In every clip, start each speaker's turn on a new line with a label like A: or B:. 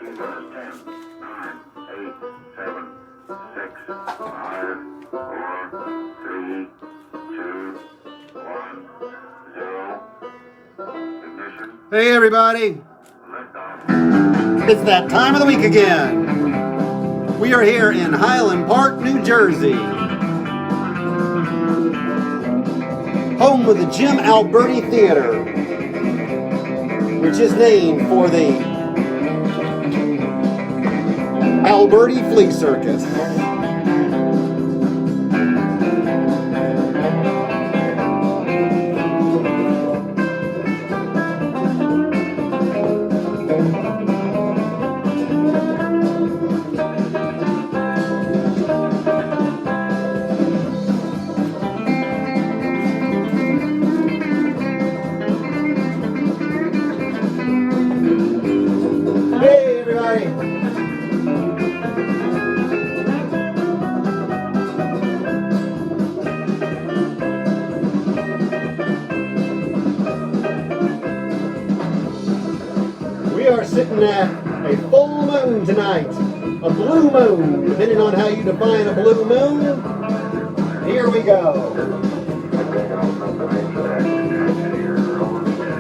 A: Hey everybody, it's that time of the week again. We are here in Highland Park, New Jersey, home of the Jim Alberti Theater, which is named for the Alberti Flea Circus. Hey everybody! We are sitting at a full moon tonight, a blue moon, depending on how you define a blue moon. Here we go.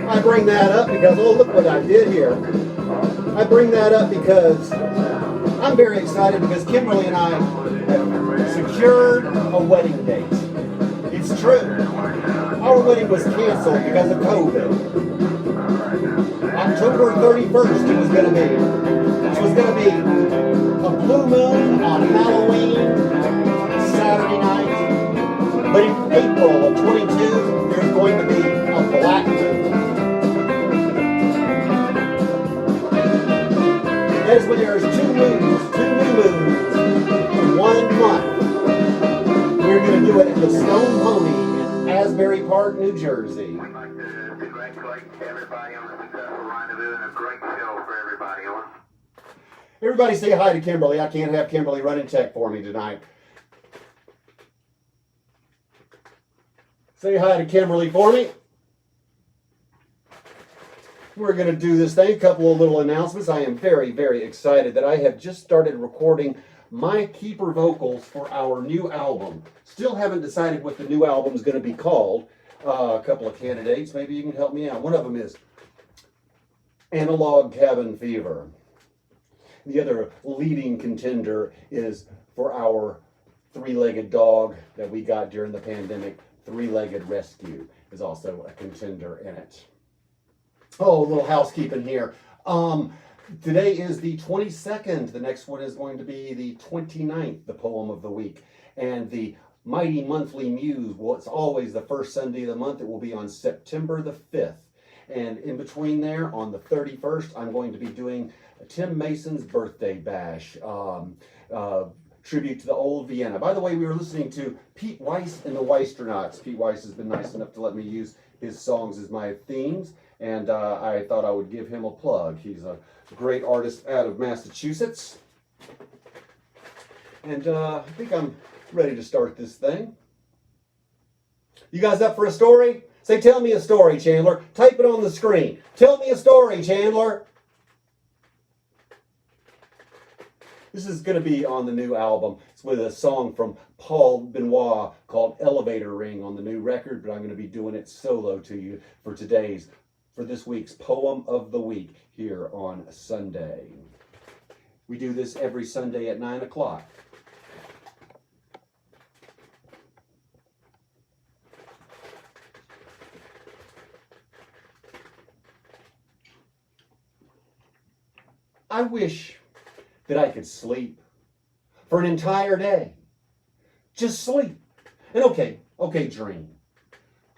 A: I bring that up because, oh, look what I did here. I bring that up because I'm very excited because Kimberly and I have secured a wedding date. It's true. Our wedding was canceled because of COVID. October 31st it was going to be. It was going to be a blue moon on Halloween, Saturday night. But in April of 22, there's going to be a black moon. That is when there's two new moons in 1 month. We're going to do it at the Stone Pony in Asbury Park, New Jersey.
B: We'd like to congratulate everybody on the successful rendezvous and a great show for everybody.
A: Everybody say hi to Kimberly. I can't have Kimberly running tech for me tonight. Say hi to Kimberly for me. We're going to do this thing. A couple of little announcements. I am very, very excited that I have just started recording my keeper vocals for our new album. Still haven't decided what the new album is going to be called. A couple of candidates. Maybe you can help me out. One of them is Analog Cabin Fever. The other leading contender is for our three-legged dog that we got during the pandemic. Three-Legged Rescue is also a contender in it. Oh, a little housekeeping here. Today is the 22nd. The next one is going to be the 29th, the poem of the week. And the Mighty Monthly Muse, well, it's always the first Sunday of the month. It will be on September the 5th. And in between there, on the 31st, I'm going to be doing Tim Mason's birthday bash. Tribute to the old Vienna. By the way, we were listening to Pete Weiss and the Weisternauts. Pete Weiss has been nice enough to let me use his songs as my themes, and I thought I would give him a plug. He's a great artist out of Massachusetts. And I think I'm ready to start this thing. You guys up for a story? Say, tell me a story, Chandler. Type it on the screen. Tell me a story, Chandler. This is going to be on the new album. It's with a song from Paul Benoit called Elevator Ring on the new record, but I'm going to be doing it solo to you for this week's Poem of the Week here on Sunday. We do this every Sunday at 9 o'clock. I wish that I could sleep for an entire day. Just sleep. And okay, dream.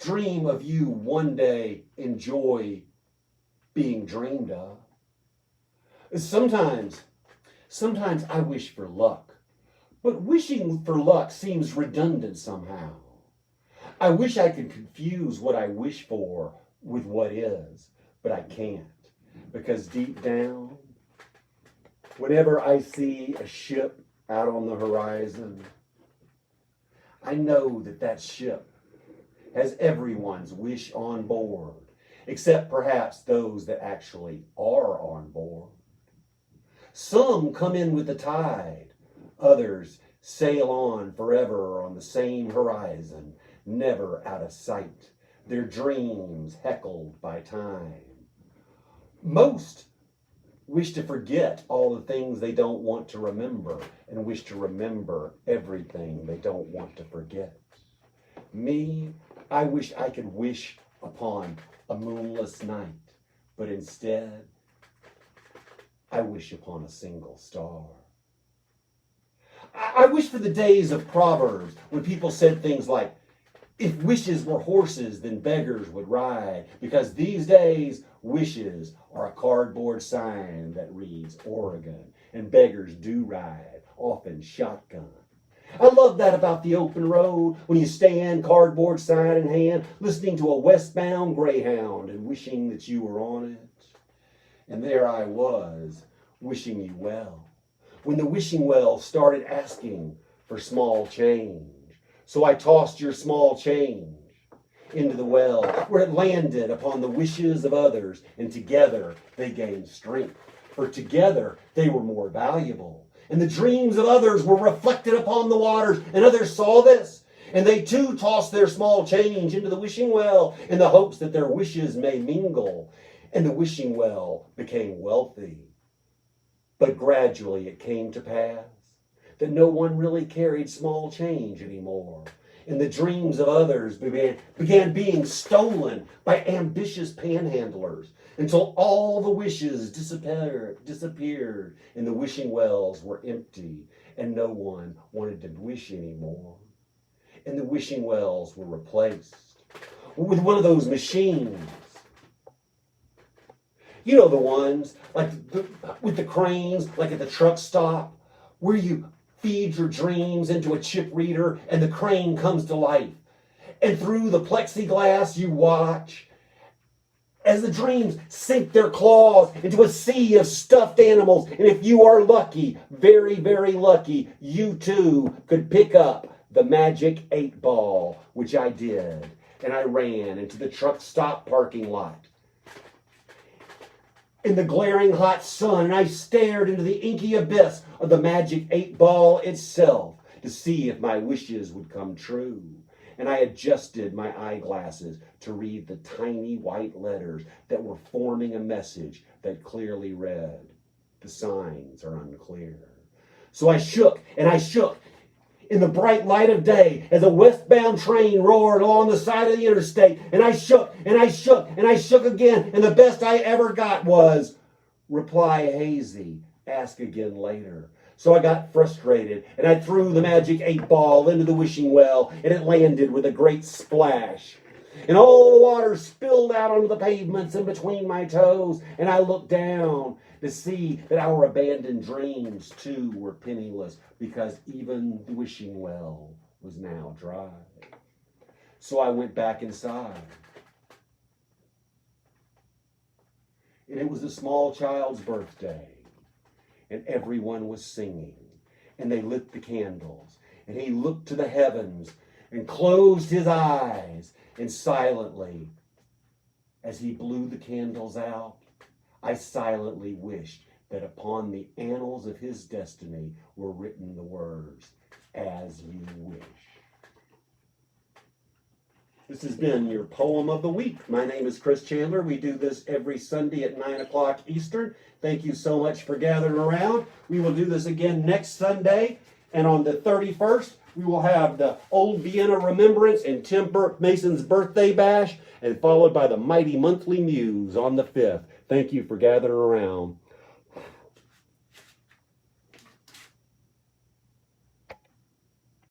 A: Dream of you one day enjoy being dreamed of. Sometimes I wish for luck, but wishing for luck seems redundant somehow. I wish I could confuse what I wish for with what is, but I can't, because deep down, whenever I see a ship out on the horizon, I know that that ship has everyone's wish on board, except perhaps those that actually are on board. Some come in with the tide. Others sail on forever on the same horizon, never out of sight, their dreams heckled by time. Most wish to forget all the things they don't want to remember and wish to remember everything they don't want to forget. Me, I wish I could wish upon a moonless night, but instead, I wish upon a single star. I wish for the days of Proverbs when people said things like, if wishes were horses, then beggars would ride, because these days, wishes are a cardboard sign that reads Oregon, and beggars do ride, often shotgun. I love that about the open road, when you stand cardboard sign in hand, listening to a westbound Greyhound and wishing that you were on it. And there I was, wishing you well, when the wishing well started asking for small change. So I tossed your small change into the well, where it landed upon the wishes of others, and together they gained strength. For together they were more valuable. And the dreams of others were reflected upon the waters, and others saw this. And they too tossed their small change into the wishing well, in the hopes that their wishes may mingle. And the wishing well became wealthy. But gradually it came to pass that no one really carried small change anymore. And the dreams of others began being stolen by ambitious panhandlers, until all the wishes disappeared and the wishing wells were empty, and no one wanted to wish anymore. And the wishing wells were replaced with one of those machines. You know, the ones with the cranes, like at the truck stop, where you feed your dreams into a chip reader and the crane comes to life. And through the plexiglass you watch as the dreams sink their claws into a sea of stuffed animals. And if you are lucky, very, very lucky, you too could pick up the magic 8-ball, which I did. And I ran into the truck stop parking lot in the glaring hot sun, and I stared into the inky abyss of the magic 8-ball itself to see if my wishes would come true. And I adjusted my eyeglasses to read the tiny white letters that were forming a message that clearly read, the signs are unclear. So I shook and I shook in the bright light of day as a westbound train roared along the side of the interstate. And I shook and I shook and I shook again. And the best I ever got was, reply hazy, ask again later. So I got frustrated and I threw the magic 8-ball into the wishing well, and it landed with a great splash. And all the water spilled out onto the pavements in between my toes. And I looked down to see that our abandoned dreams too were penniless, because even the wishing well was now dry. So I went back inside. And it was a small child's birthday. And everyone was singing. And they lit the candles. And he looked to the heavens and closed his eyes. And silently, as he blew the candles out, I silently wished that upon the annals of his destiny were written the words, as you wish. This has been your Poem of the Week. My name is Chris Chandler. We do this every Sunday at 9 o'clock Eastern. Thank you so much for gathering around. We will do this again next Sunday. And on the 31st, we will have the Old Vienna Remembrance and Tim Burke Mason's Birthday Bash, and followed by the Mighty Monthly Muse on the 5th. Thank you for gathering around.